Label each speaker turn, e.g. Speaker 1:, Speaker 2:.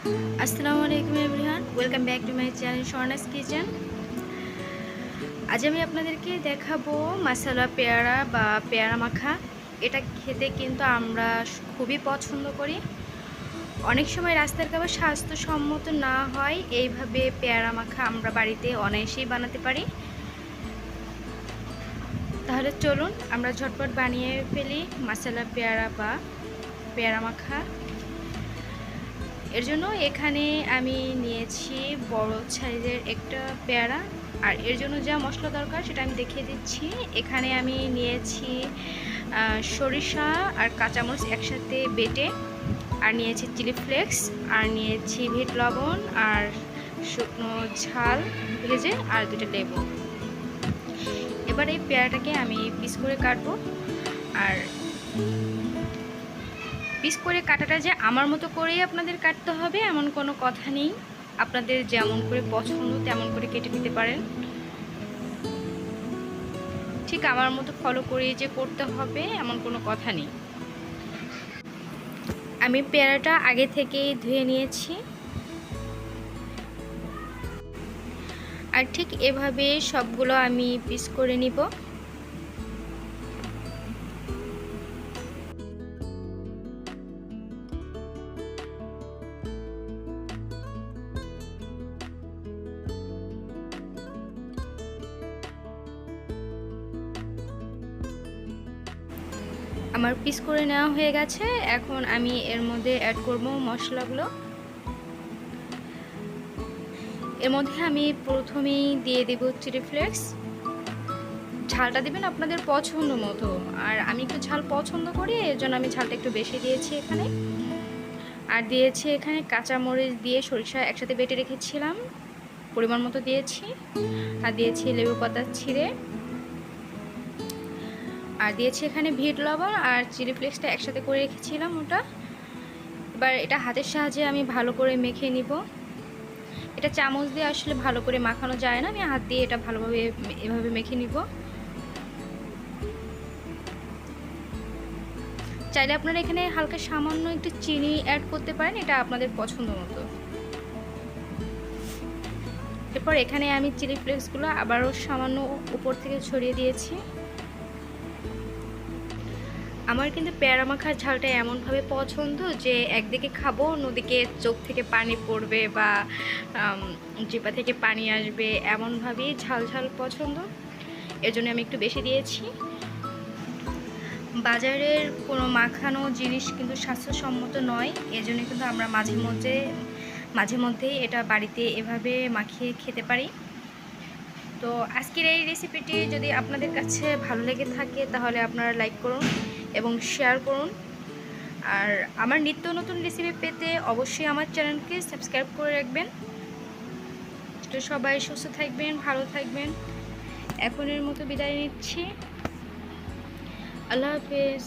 Speaker 1: আসসালামু আলাইকুম everyone, welcome back to my channel স্বর্ণাস kitchen. আজ আমি আপনাদেরকে দেখাবো মাসালা পেয়ারা বা পেয়ারা মাখা। এটা খেতে কিন্তু আমরা খুবই পছন্দ করি। অনেক সময় রাস্তার খাবার স্বাস্থ্যসম্মত না হয়, এইভাবে পেয়ারা মাখা আমরা বাড়িতে অনায়াসেই বানাতে পারি। তাহলে চলুন আমরা ঝটপট বানিয়ে ফেলি মাসালা পেয়ারা বা পেয়ারা মাখা। এর জন্য এখানে আমি নিয়েছি বড় সাইজের একটা পেয়ারা, আর এর জন্য যা মশলা দরকার সেটা আমি দেখিয়ে দিচ্ছি। এখানে আমি নিয়েছি সরিষা আর কাঁচামরিচ একসাথে বেটে, আর নিয়েছি চিলি ফ্লেক্স, আর নিয়েছি বিট লবণ আর শুকনো ঝাল ভেজে, আর দুটো লেবু। এবার এই পেয়ারাটাকে আমি পিস করে কাটবো। আর পিস করে কাটাটা যে আমার মতো করেই আপনাদের কাটতে হবে এমন কোনো কথা নেই। আপনাদের যেমন করে পছন্দ তেমন করে কেটে নিতে পারেন। ঠিক আমার মতো ফলো করে যে করতে হবে এমন কোনো কথা নেই। আমি পেয়ারাটা আগে থেকেই ধুয়ে নিয়েছি, আর ঠিক এভাবে সবগুলো আমি পিস করে নিব। আমার পিস করে নেওয়া হয়ে গেছে। এখন আমি এর মধ্যে অ্যাড করব মশলাগুলো। এর মধ্যে আমি প্রথমেই দিয়ে দেব চিলি ফ্লেক্স। ঝালটা দিবেন আপনাদের পছন্দ মতো, আর আমি একটু ঝাল পছন্দ করি, এর জন্য আমি ঝালটা একটু বেশি দিয়েছি এখানে। আর দিয়েছি এখানে কাঁচামরিচ দিয়ে সরিষা একসাথে বেটে রেখেছিলাম, পরিমাণ মতো দিয়েছি। আর দিয়েছি লেবু পাতা ছিঁড়ে, আর দিয়েছি এখানে বিট লবণ আর চিলি ফ্লেক্সটা একসাথে করে রেখেছিলাম ওটা। এবার এটা হাতের সাহায্যে আমি ভালো করে মেখে নিব। এটা চামচ দিয়ে আসলে ভালো করে মাখানো যায় না, আমি হাত দিয়ে এটা ভালোভাবে এভাবে মেখে নিব। চাইলে আপনারা এখানে হালকা সামান্য একটু চিনি অ্যাড করতে পারেন, এটা আপনাদের পছন্দ মতো। এরপর এখানে আমি চিলি ফ্লেক্সগুলো আবারও সামান্য উপর থেকে ছড়িয়ে দিয়েছি। আমার কিন্তু পেয়ারা মাখার ঝালটা এমনভাবে পছন্দ যে একদিকে খাবো অন্যদিকে চোখ থেকে পানি পড়বে বা জিহ্বা থেকে পানি আসবে, এমনভাবেই ঝাল ঝাল পছন্দ। এর জন্য আমি একটু বেশি দিয়েছি। বাজারের কোনো মাখানো জিনিস কিন্তু স্বাস্থ্যসম্মত নয়, এজন্য কিন্তু আমরা মাঝে মধ্যেই এটা বাড়িতে এভাবে মাখিয়ে খেতে পারি। তো আজকের এই রেসিপিটি যদি আপনাদের কাছে ভালো লেগে থাকে তাহলে আপনারা লাইক করুন এবং শেয়ার করুন। আর আমার নিত্য নতুন রেসিপি পেতে অবশ্যই আমার চ্যানেলকে সাবস্ক্রাইব করে রাখবেন। তো সবাই সুস্থ থাকবেন, ভালো থাকবেন। এখনের মতো বিদায় নিচ্ছি। আল্লাহ হাফেজ।